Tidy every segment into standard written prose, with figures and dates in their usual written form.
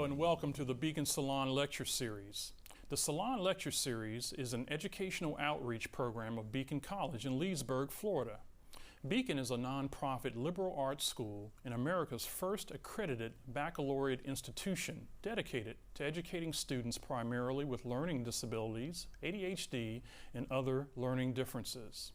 Hello and welcome to the Beacon Salon Lecture Series. The Salon Lecture Series is an educational outreach program of Beacon College in Leesburg, Florida. Beacon is a nonprofit liberal arts school and America's first accredited baccalaureate institution dedicated to educating students primarily with learning disabilities, ADHD, and other learning differences.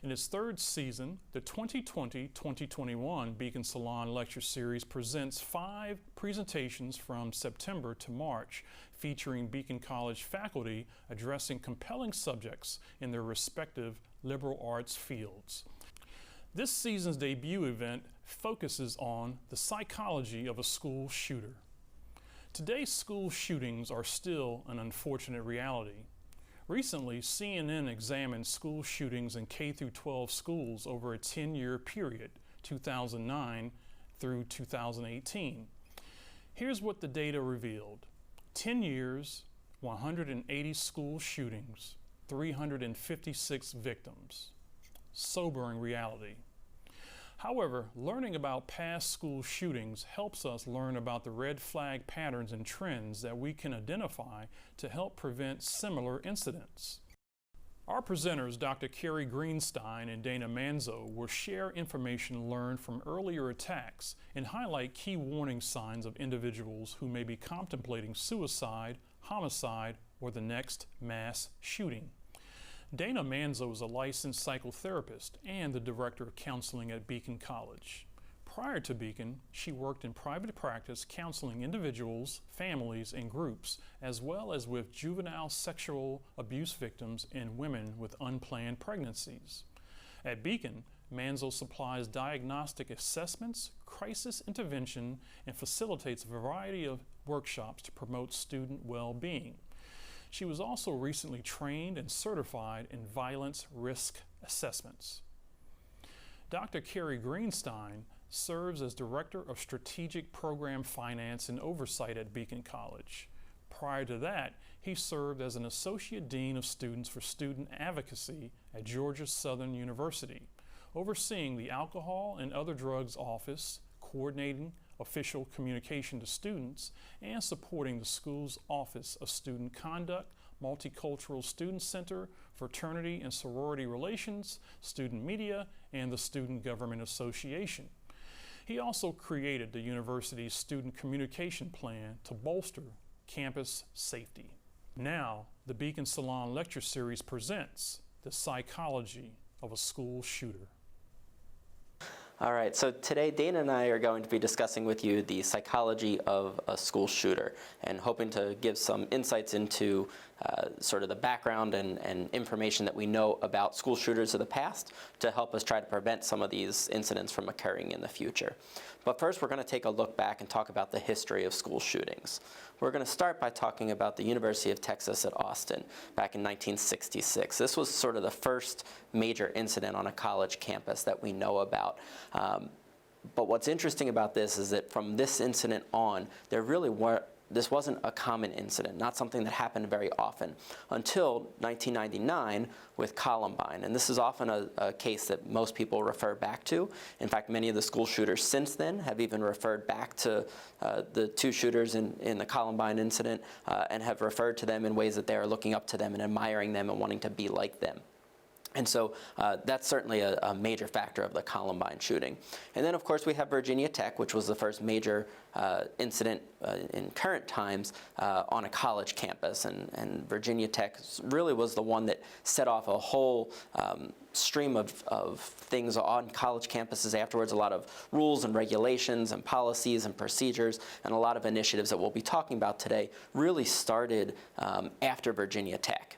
In its third season, the 2020-2021 Beacon Salon Lecture Series presents 5 presentations from September to March, featuring Beacon College faculty addressing compelling subjects in their respective liberal arts fields. This season's debut event focuses on the psychology of a school shooter. Today's school shootings are still an unfortunate reality. Recently, CNN examined school shootings in K-12 schools over a 10-year period, 2009 through 2018. Here's what the data revealed. 10 years, 180 school shootings, 356 victims. Sobering reality. However, learning about past school shootings helps us learn about the red flag patterns and trends that we can identify to help prevent similar incidents. Our presenters, Dr. Kerry Greenstein and Dana Manzo, will share information learned from earlier attacks and highlight key warning signs of individuals who may be contemplating suicide, homicide, or the next mass shooting. Dana Manzo is a licensed psychotherapist and the director of counseling at Beacon College. Prior to Beacon, she worked in private practice counseling individuals, families, and groups, as well as with juvenile sexual abuse victims and women with unplanned pregnancies. At Beacon, Manzo supplies diagnostic assessments, crisis intervention, and facilitates a variety of workshops to promote student well-being. She was also recently trained and certified in violence risk assessments. Dr. Kerry Greenstein serves as Director of Strategic Program Finance and Oversight at Beacon College. Prior to that, he served as an Associate Dean of Students for Student Advocacy at Georgia Southern University, overseeing the Alcohol and Other Drugs Office, coordinating official communication to students, and supporting the school's Office of Student Conduct, Multicultural Student Center, Fraternity and Sorority Relations, Student Media, and the Student Government Association. He also created the university's student communication plan to bolster campus safety. Now, the Beacon Salon Lecture Series presents The Psychology of a School Shooter. All right, so today Dana and I are going to be discussing with you the psychology of a school shooter and hoping to give some insights into sort of the background and information that we know about school shooters of the past to help us try to prevent some of these incidents from occurring in the future. But first, we're going to take a look back and talk about the history of school shootings. We're going to start by talking about the University of Texas at Austin back in 1966. This was sort of the first major incident on a college campus that we know about. But what's interesting about this is that from this incident on, this wasn't a common incident, not something that happened very often, until 1999 with Columbine. And this is often a case that most people refer back to. In fact, many of the school shooters since then have even referred back to the 2 shooters in the Columbine incident and have referred to them in ways that they are looking up to them and admiring them and wanting to be like them. And so that's certainly a major factor of the Columbine shooting. And then, of course, we have Virginia Tech, which was the first major incident in current times on a college campus. And Virginia Tech really was the one that set off a whole stream of things on college campuses afterwards, a lot of rules and regulations and policies and procedures, and a lot of initiatives that we'll be talking about today really started after Virginia Tech.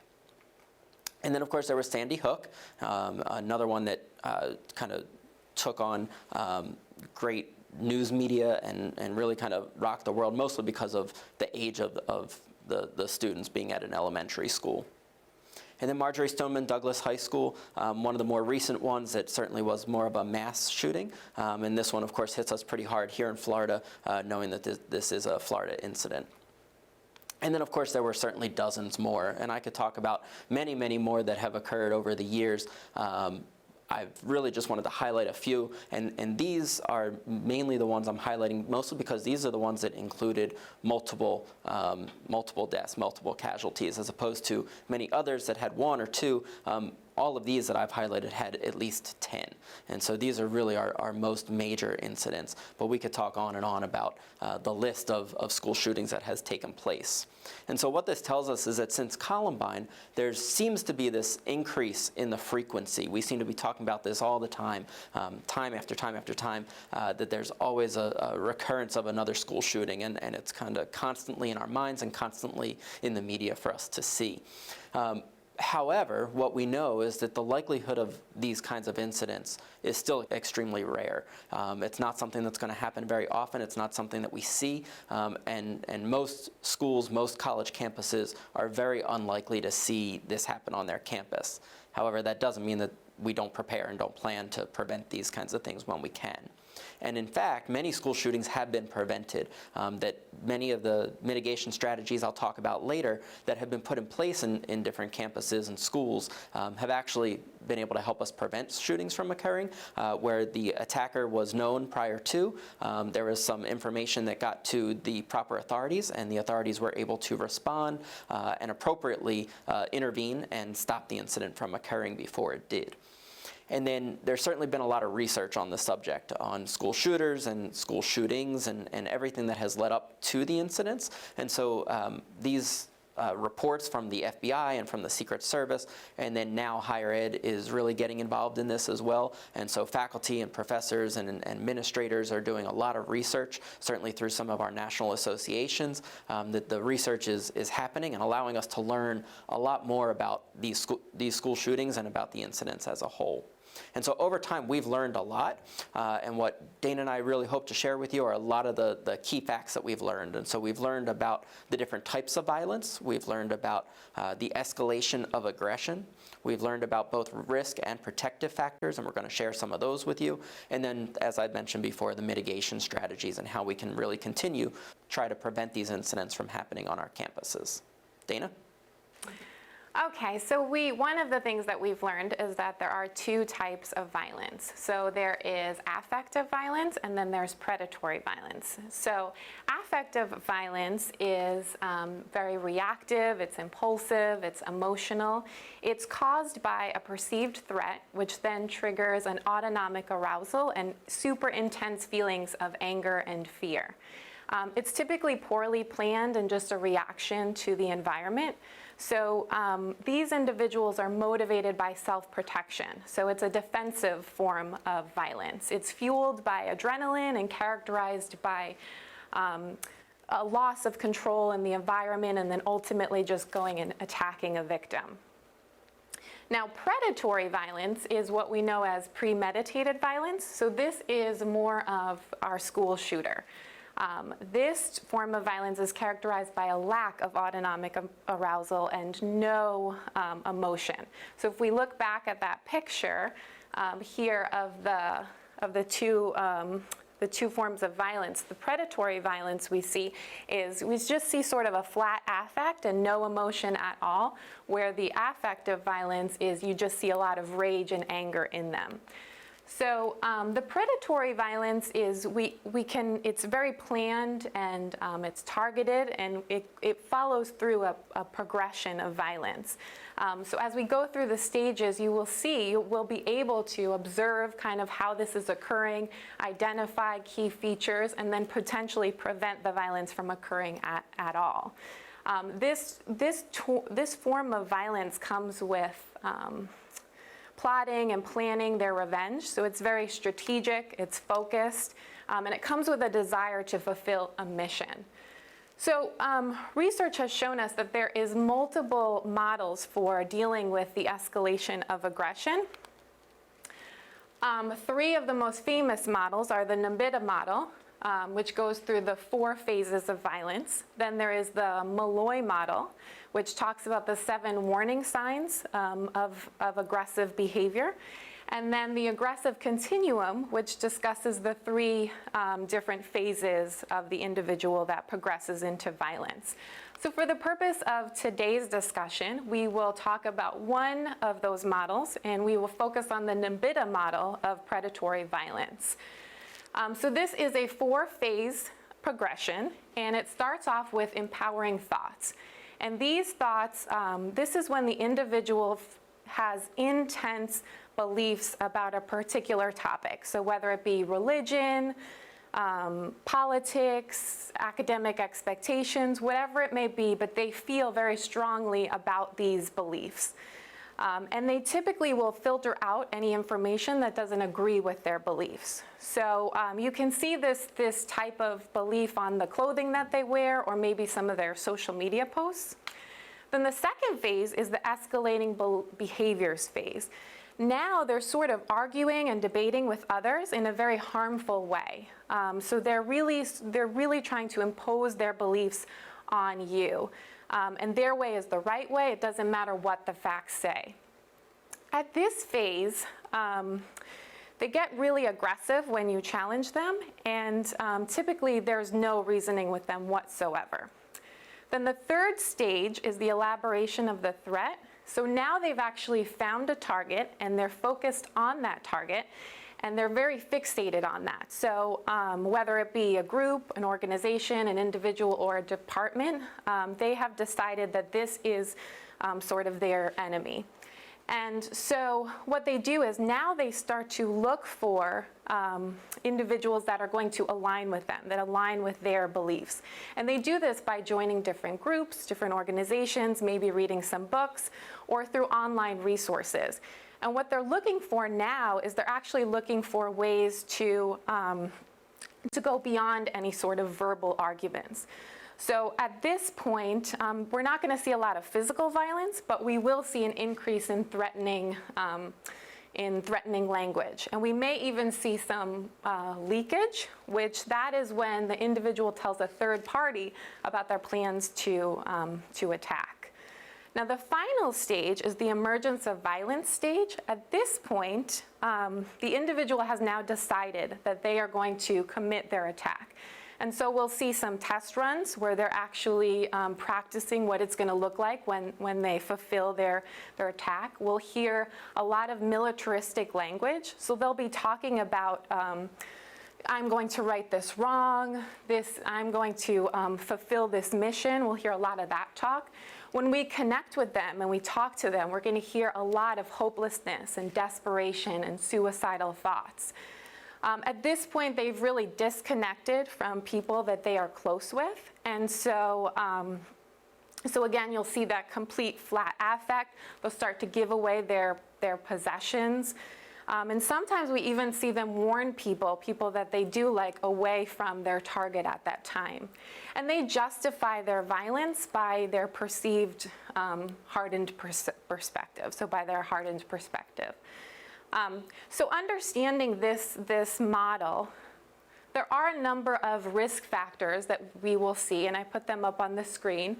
And then, of course, there was Sandy Hook, another one that kind of took on great news media and really kind of rocked the world, mostly because of the age of the students being at an elementary school. And then Marjory Stoneman Douglas High School, one of the more recent ones that certainly was more of a mass shooting. And this one, of course, hits us pretty hard here in Florida, knowing that this is a Florida incident. And then, of course, there were certainly dozens more, and I could talk about many, many more that have occurred over the years. I've really just wanted to highlight a few, and these are mainly the ones I'm highlighting mostly because these are the ones that included multiple deaths, multiple casualties, as opposed to many others that had one or two. All of these that I've highlighted had at least 10. And so these are really our most major incidents. But we could talk on and on about the list of school shootings that has taken place. And so what this tells us is that since Columbine, there seems to be this increase in the frequency. We seem to be talking about this all the time, time after time after time, that there's always a recurrence of another school shooting. And it's kind of constantly in our minds and constantly in the media for us to see. However, what we know is that the likelihood of these kinds of incidents is still extremely rare. It's not something that's going to happen very often. It's not something that we see. And most schools, most college campuses are very unlikely to see this happen on their campus. However, that doesn't mean that we don't prepare and don't plan to prevent these kinds of things when we can. And in fact, many school shootings have been prevented. That many of the mitigation strategies I'll talk about later that have been put in place in different campuses and schools have actually been able to help us prevent shootings from occurring, where the attacker was known prior to. There was some information that got to the proper authorities, and the authorities were able to respond and appropriately intervene and stop the incident from occurring before it did. And then there's certainly been a lot of research on the subject, on school shooters and school shootings and everything that has led up to the incidents. And so these reports from the FBI and from the Secret Service, and then now higher ed is really getting involved in this as well. And so faculty and professors and administrators are doing a lot of research, certainly through some of our national associations, that the research is happening and allowing us to learn a lot more about these school shootings and about the incidents as a whole. And so over time, we've learned a lot, and what Dana and I really hope to share with you are a lot of the key facts that we've learned. And so we've learned about the different types of violence. We've learned about the escalation of aggression. We've learned about both risk and protective factors, and we're going to share some of those with you. And then, as I mentioned before, the mitigation strategies and how we can really continue to try to prevent these incidents from happening on our campuses. Dana? Okay, so one of the things that we've learned is that there are two types of violence. So there is affective violence, and then there's predatory violence. So affective violence is very reactive, it's impulsive, it's emotional. It's caused by a perceived threat, which then triggers an autonomic arousal and super intense feelings of anger and fear. It's typically poorly planned and just a reaction to the environment. So these individuals are motivated by self-protection. So it's a defensive form of violence. It's fueled by adrenaline and characterized by a loss of control in the environment and then ultimately just going and attacking a victim. Now, predatory violence is what we know as premeditated violence. So this is more of our school shooter. This form of violence is characterized by a lack of autonomic arousal and no emotion. So if we look back at that picture here of the two forms of violence, the predatory violence we just see sort of a flat affect and no emotion at all, where the affective violence is you just see a lot of rage and anger in them. So the predatory violence is it's very planned and it's targeted, and it follows through a progression of violence. So as we go through the stages, we'll be able to observe kind of how this is occurring, identify key features, and then potentially prevent the violence from occurring at all. This form of violence comes with plotting and planning their revenge. So it's very strategic, it's focused, and it comes with a desire to fulfill a mission. So research has shown us that there is multiple models for dealing with the escalation of aggression. Three of the most famous models are the Nambita model, which goes through the 4 phases of violence. Then there is the Malloy model, which talks about the 7 warning signs of aggressive behavior. And then the aggressive continuum, which discusses the three different phases of the individual that progresses into violence. So for the purpose of today's discussion, we will talk about one of those models, and we will focus on the NIMBITA model of predatory violence. So this is a 4-phase progression, and it starts off with empowering thoughts. And these thoughts, this is when the individual has intense beliefs about a particular topic. So whether it be religion, politics, academic expectations, whatever it may be, but they feel very strongly about these beliefs. And they typically will filter out any information that doesn't agree with their beliefs. So you can see this type of belief on the clothing that they wear, or maybe some of their social media posts. Then the second phase is the escalating behaviors phase. Now they're sort of arguing and debating with others in a very harmful way. So they're really trying to impose their beliefs on you. And their way is the right way. It doesn't matter what the facts say. At this phase, they get really aggressive when you challenge them, and typically there's no reasoning with them whatsoever. Then the third stage is the elaboration of the threat. So now they've actually found a target, and they're focused on that target, and they're very fixated on that. So whether it be a group, an organization, an individual, or a department, they have decided that this is sort of their enemy. And so what they do is now they start to look for individuals that are going to align with them, that align with their beliefs. And they do this by joining different groups, different organizations, maybe reading some books, or through online resources. And what they're looking for now is they're actually looking for ways to go beyond any sort of verbal arguments. So at this point, we're not going to see a lot of physical violence, but we will see an increase in threatening language. And we may even see some leakage, which that is when the individual tells a third party about their plans to attack. Now the final stage is the emergence of violence stage. At this point, the individual has now decided that they are going to commit their attack. And so we'll see some test runs where they're actually practicing what it's going to look like when they fulfill their attack. We'll hear a lot of militaristic language. So they'll be talking about, I'm going to right this wrong, I'm going to fulfill this mission. We'll hear a lot of that talk. When we connect with them and we talk to them, we're going to hear a lot of hopelessness and desperation and suicidal thoughts. At this point, they've really disconnected from people that they are close with. And so, so again, you'll see that complete flat affect. They'll start to give away their possessions. And sometimes we even see them warn people that they do like, away from their target at that time. And they justify their violence by their perceived hardened perspective, so by their hardened perspective. So understanding this model, there are a number of risk factors that we will see, and I put them up on the screen.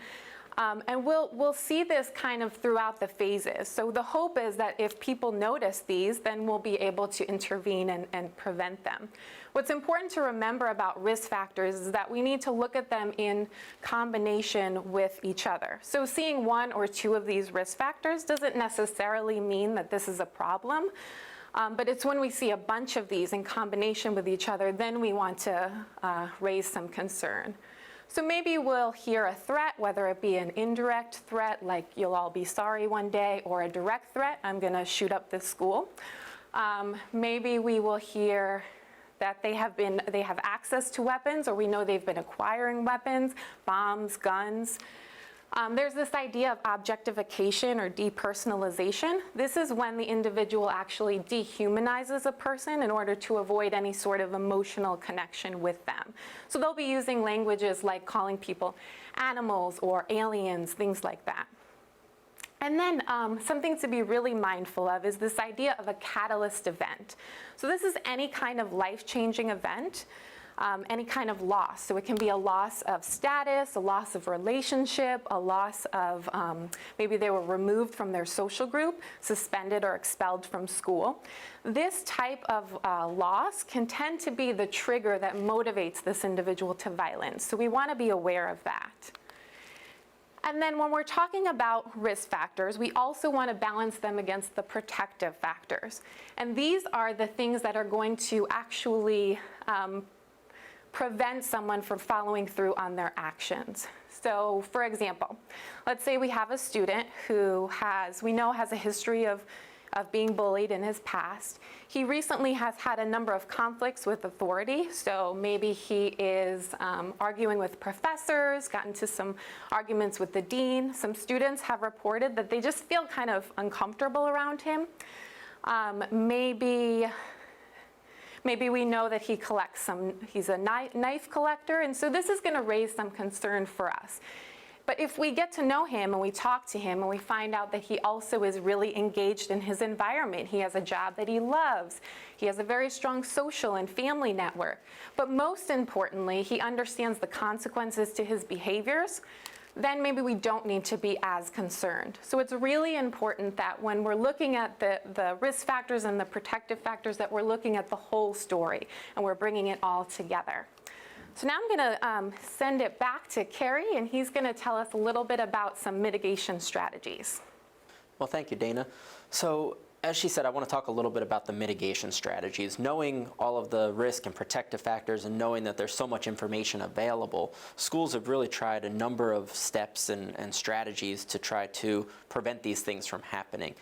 And we'll see this kind of throughout the phases. So the hope is that if people notice these, then we'll be able to intervene and prevent them. What's important to remember about risk factors is that we need to look at them in combination with each other. So seeing one or two of these risk factors doesn't necessarily mean that this is a problem. But it's when we see a bunch of these in combination with each other, then we want to raise some concern. So maybe we'll hear a threat, whether it be an indirect threat, like you'll all be sorry one day, or a direct threat, I'm going to shoot up this school. Maybe we will hear that they have access to weapons, or we know they've been acquiring weapons, bombs, guns. There's this idea of objectification or depersonalization. This is when the individual actually dehumanizes a person in order to avoid any sort of emotional connection with them. So they'll be using languages like calling people animals or aliens, things like that. And then something to be really mindful of is this idea of a catalyst event. So this is any kind of life-changing event. any kind of loss. So it can be a loss of status, a loss of relationship, a loss of maybe they were removed from their social group, suspended or expelled from school. This type of loss can tend to be the trigger that motivates this individual to violence. So we want to be aware of that. And then when we're talking about risk factors, we also want to balance them against the protective factors. And these are the things that are going to actually prevent someone from following through on their actions. So for example, let's say we have a student who we know has a history of being bullied in his past. He recently has had a number of conflicts with authority, so maybe he is arguing with professors, got into some arguments with the dean. Some students have reported that they just feel kind of uncomfortable around him. Maybe we know that he collects he's a knife collector, and so this is going to raise some concern for us. But if we get to know him and we talk to him and we find out that he also is really engaged in his environment, he has a job that he loves, he has a very strong social and family network, but most importantly, he understands the consequences to his behaviors, then maybe we don't need to be as concerned. So it's really important that when we're looking at the risk factors and the protective factors, that we're looking at the whole story and we're bringing it all together. So now I'm going to send it back to Kerry, and he's going to tell us a little bit about some mitigation strategies. Well, thank you, Dana. So as she said, I want to talk a little bit about the mitigation strategies. Knowing all of the risk and protective factors and knowing that there's so much information available, schools have really tried a number of steps and strategies to try to prevent these things from happening.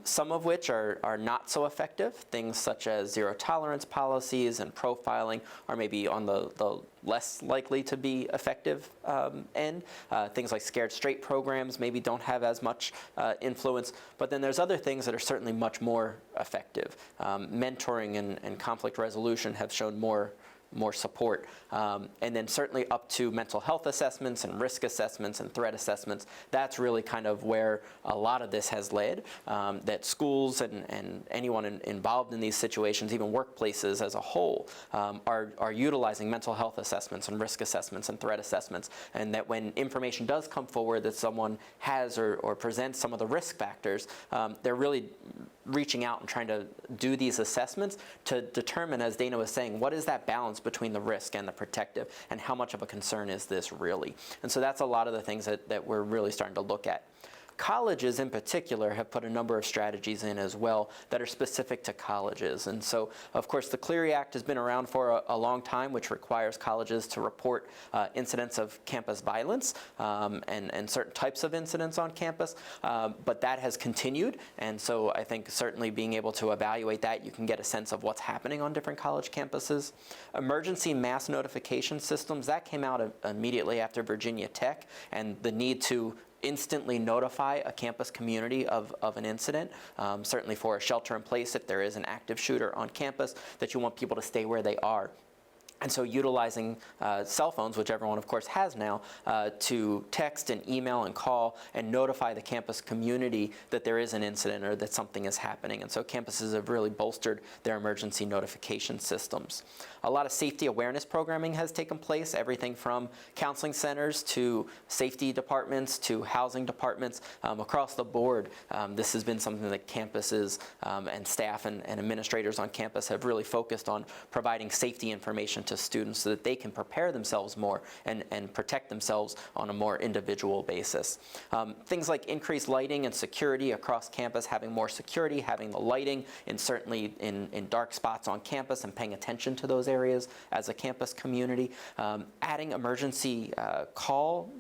Some of which are not so effective. Things such as zero tolerance policies and profiling are maybe on the less likely to be effective end. Things like scared straight programs maybe don't have as much influence, but then there's other things that are certainly much more effective. Mentoring and conflict resolution have shown more support. And then certainly up to mental health assessments and risk assessments and threat assessments. That's really kind of where a lot of this has led, that schools and anyone involved in these situations, even workplaces as a whole, are utilizing mental health assessments and risk assessments and threat assessments. And that when information does come forward that someone has or presents some of the risk factors, they're really reaching out and trying to do these assessments to determine, as Dana was saying, what is that balance between the risk and the protective, and how much of a concern is this really? And so that's a lot of the things that we're really starting to look at. Colleges in particular have put a number of strategies in as well that are specific to colleges. And so, of course, the Clery Act has been around for a long time, which requires colleges to report incidents of campus violence and certain types of incidents on campus. But that has continued. And so I think certainly being able to evaluate that, you can get a sense of what's happening on different college campuses. Emergency mass notification systems, that came out immediately after Virginia Tech, and the need to instantly notify a campus community of an incident, certainly for a shelter in place if there is an active shooter on campus, that you want people to stay where they are. And so utilizing cell phones, which everyone of course has now, to text and email and call and notify the campus community that there is an incident or that something is happening. And so campuses have really bolstered their emergency notification systems. A lot of safety awareness programming has taken place, everything from counseling centers to safety departments to housing departments across the board. This has been something that campuses and staff and administrators on campus have really focused on, providing safety information to students so that they can prepare themselves more and protect themselves on a more individual basis. Things like increased lighting and security across campus, having more security, having the lighting, and certainly in dark spots on campus, and paying attention to those areas as a campus community. Adding emergency call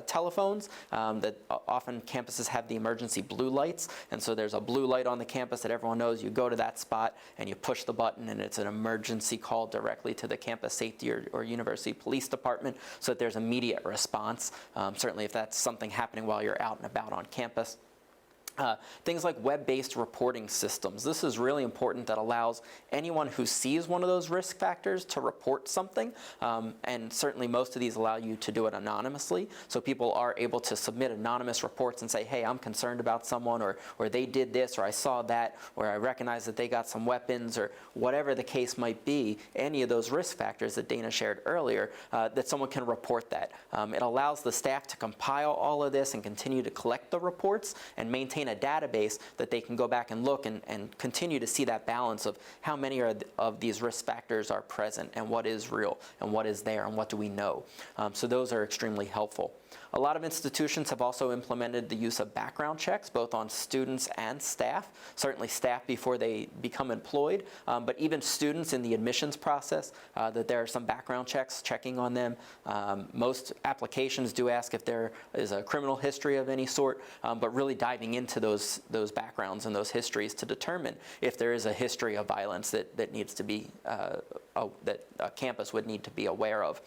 telephones, that often campuses have the emergency blue lights, and so there's a blue light on the campus that everyone knows. You go to that spot and you push the button and it's an emergency call directly to the campus safety or university police department, so that there's immediate response, certainly if that's something happening while you're out and about on campus. Things like web-based reporting systems. This is really important, that allows anyone who sees one of those risk factors to report something, and certainly most of these allow you to do it anonymously, so people are able to submit anonymous reports and say, hey, I'm concerned about someone, or they did this, or I saw that, or I recognize that they got some weapons, or whatever the case might be, any of those risk factors that Dana shared earlier, that someone can report that. It allows the staff to compile all of this and continue to collect the reports and maintain a database that they can go back and look and continue to see that balance of how many of these risk factors are present, and what is real, and what is there, and what do we know. So those are extremely helpful. A lot of institutions have also implemented the use of background checks, both on students and staff, certainly staff before they become employed, but even students in the admissions process, that there are some background checks checking on them. Most applications do ask if there is a criminal history of any sort, but really diving into those backgrounds and those histories to determine if there is a history of violence that needs to be, that a campus would need to be aware of.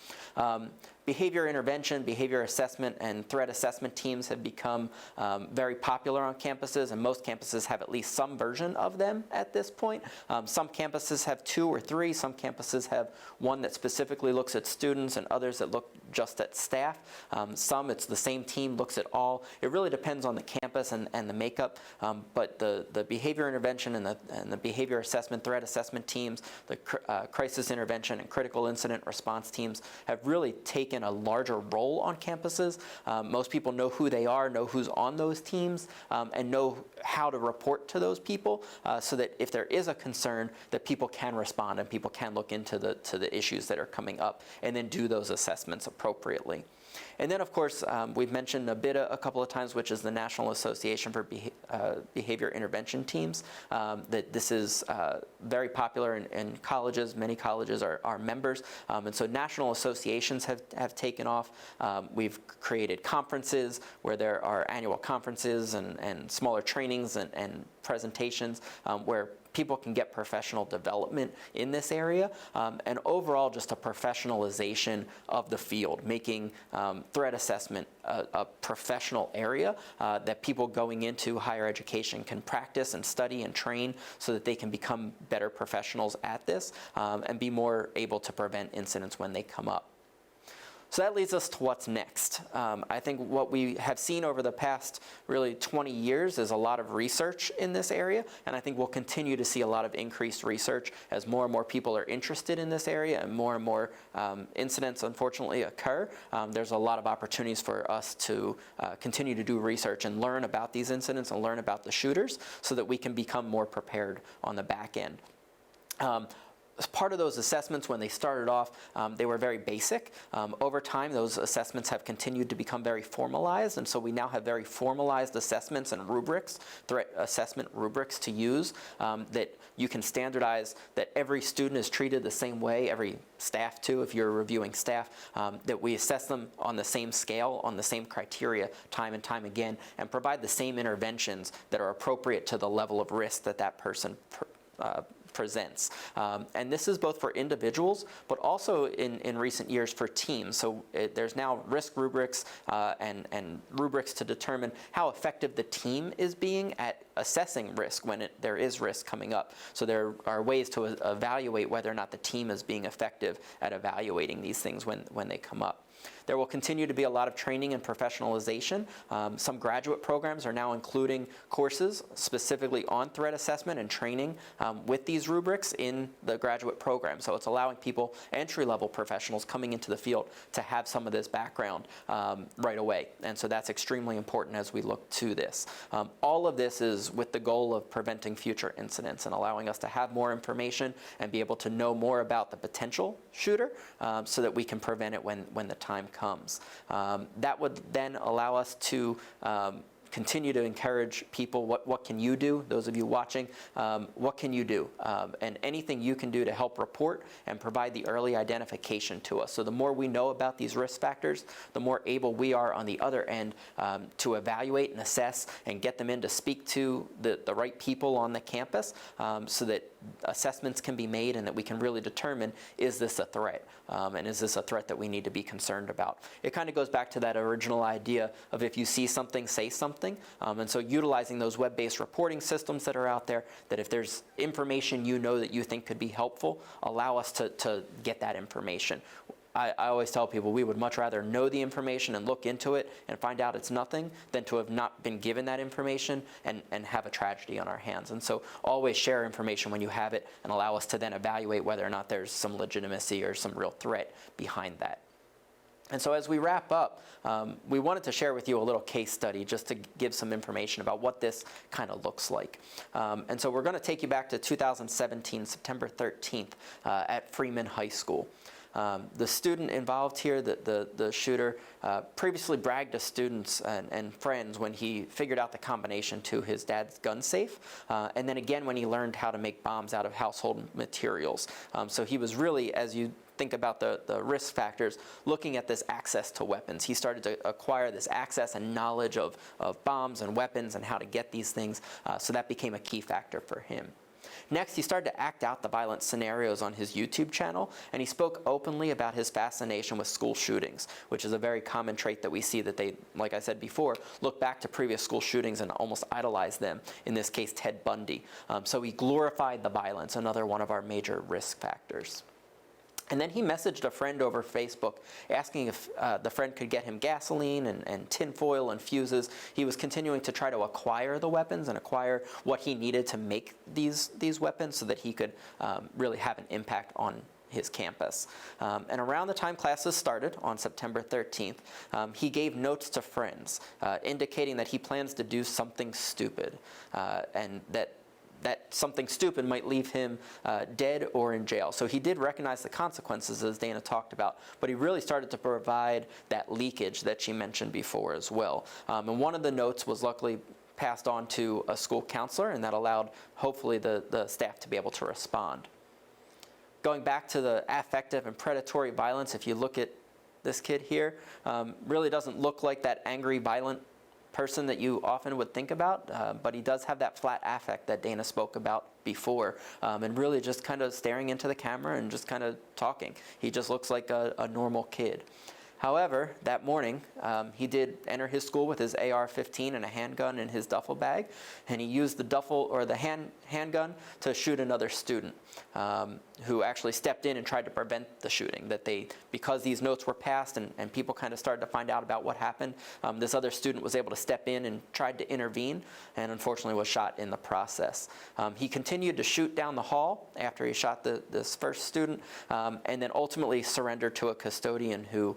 Behavior intervention, behavior assessment, and threat assessment teams have become very popular on campuses, and most campuses have at least some version of them at this point. Some campuses have 2 or 3. Some campuses have one that specifically looks at students, and others that look just at staff. Some, it's the same team, looks at all. It really depends on the campus and the makeup, but the behavior intervention and the behavior assessment, threat assessment teams, the crisis intervention and critical incident response teams have really taken a larger role on campuses. Most people know who they are, know who's on those teams, and know how to report to those people, so that if there is a concern, that people can respond and people can look into the issues that are coming up, and then do those assessments appropriately. And then, of course, we've mentioned a couple of times, which is the National Association for Behavior Intervention Teams. That this is very popular in colleges. Many colleges are members. And so national associations have taken off. We've created conferences where there are annual conferences and smaller trainings and presentations where people can get professional development in this area, and overall just a professionalization of the field, making threat assessment a professional area that people going into higher education can practice and study and train, so that they can become better professionals at this, and be more able to prevent incidents when they come up. So that leads us to what's next. I think what we have seen over the past really 20 years is a lot of research in this area, and I think we'll continue to see a lot of increased research as more and more people are interested in this area, and more incidents unfortunately occur. There's a lot of opportunities for us to continue to do research and learn about these incidents and learn about the shooters, so that we can become more prepared on the back end. As part of those assessments, when they started off, they were very basic. Over time, those assessments have continued to become very formalized, and so we now have very formalized assessments and rubrics, threat assessment rubrics to use, that you can standardize, that every student is treated the same way, every staff too, if you're reviewing staff, that we assess them on the same scale, on the same criteria, time and time again, and provide the same interventions that are appropriate to the level of risk that person presents. And this is both for individuals, but also in recent years for teams. So there's now risk rubrics and rubrics to determine how effective the team is being at assessing risk when there is risk coming up. So there are ways to evaluate whether or not the team is being effective at evaluating these things when they come up. There will continue to be a lot of training and professionalization. Some graduate programs are now including courses specifically on threat assessment and training with these rubrics in the graduate program. So it's allowing people, entry-level professionals coming into the field, to have some of this background right away. And so that's extremely important as we look to this. All of this is with the goal of preventing future incidents and allowing us to have more information and be able to know more about the potential shooter, so that we can prevent it when the time comes. That would then allow us to continue to encourage people, what can you do? Those of you watching, what can you do? And anything you can do to help report and provide the early identification to us. So the more we know about these risk factors, the more able we are on the other end to evaluate and assess and get them in to speak to the right people on the campus, so that assessments can be made and that we can really determine, is this a threat? And is this a threat that we need to be concerned about? It kind of goes back to that original idea of, if you see something, say something. something. And so utilizing those web-based reporting systems that are out there, that if there's information you know that you think could be helpful, allow us to get that information. I always tell people we would much rather know the information and look into it and find out it's nothing than to have not been given that information and have a tragedy on our hands. And so always share information when you have it and allow us to then evaluate whether or not there's some legitimacy or some real threat behind that. And so as we wrap up, we wanted to share with you a little case study just to give some information about what this kind of looks like. And so we're going to take you back to 2017, September 13th, at Freeman High School. The student involved here, the shooter, previously bragged to students and friends when he figured out the combination to his dad's gun safe, and then again when he learned how to make bombs out of household materials. So he was really, as you think about the risk factors, looking at this access to weapons. He started to acquire this access and knowledge of bombs and weapons and how to get these things, so that became a key factor for him. Next, he started to act out the violent scenarios on his YouTube channel, and he spoke openly about his fascination with school shootings, which is a very common trait that we see that they, like I said before, look back to previous school shootings and almost idolize them, in this case Ted Bundy. So he glorified the violence, another one of our major risk factors. And then he messaged a friend over Facebook asking if the friend could get him gasoline and tinfoil and fuses. He was continuing to try to acquire the weapons and acquire what he needed to make these weapons so that he could really have an impact on his campus. And around the time classes started on September 13th, he gave notes to friends indicating that he plans to do something stupid and that something stupid might leave him dead or in jail. So he did recognize the consequences, as Dana talked about, but he really started to provide that leakage that she mentioned before as well. And one of the notes was luckily passed on to a school counselor, and that allowed, hopefully, the staff to be able to respond. Going back to the affective and predatory violence, if you look at this kid here, really doesn't look like that angry, violent person that you often would think about, but he does have that flat affect that Dana spoke about before, and really just kind of staring into the camera and just kind of talking. He just looks like a normal kid. However, that morning, he did enter his school with his AR-15 and a handgun in his duffel bag, and he used the handgun to shoot another student who actually stepped in and tried to prevent the shooting. Because these notes were passed and people kind of started to find out about what happened, this other student was able to step in and tried to intervene, and unfortunately was shot in the process. He continued to shoot down the hall after he shot this first student, and then ultimately surrendered to a custodian who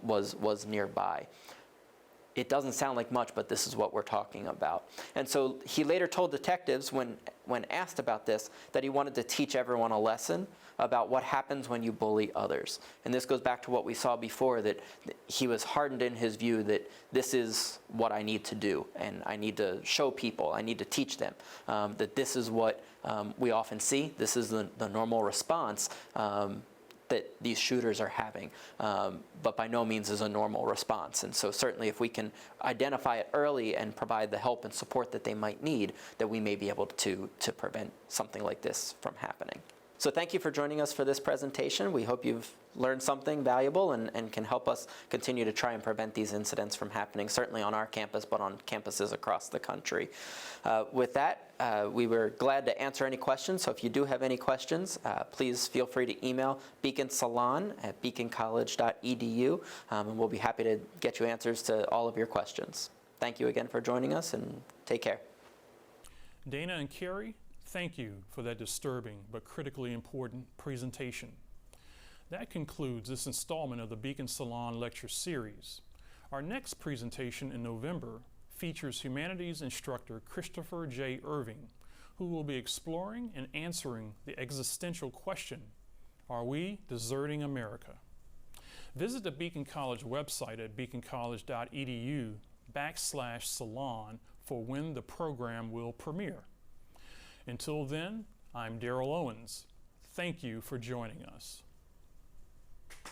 was nearby. It doesn't sound like much, but this is what we're talking about. And so he later told detectives when asked about this that he wanted to teach everyone a lesson about what happens when you bully others. And this goes back to what we saw before, that he was hardened in his view that this is what I need to do, and I need to show people, I need to teach them, that this is what we often see, this is the normal response that these shooters are having, but by no means is a normal response. And so certainly if we can identify it early and provide the help and support that they might need, that we may be able to prevent something like this from happening. So thank you for joining us for this presentation. We hope you've learned something valuable and can help us continue to try and prevent these incidents from happening, certainly on our campus, but on campuses across the country. With that, we were glad to answer any questions. So if you do have any questions, please feel free to email beaconsalon@beaconcollege.edu, and we'll be happy to get you answers to all of your questions. Thank you again for joining us, and take care. Dana and Kerry, thank you for that disturbing but critically important presentation. That concludes this installment of the Beacon Salon Lecture Series. Our next presentation in November features humanities instructor Christopher J. Irving, who will be exploring and answering the existential question, are we deserting America? Visit the Beacon College website at beaconcollege.edu/salon for when the program will premiere. Until then, I'm Darrell Owens. Thank you for joining us.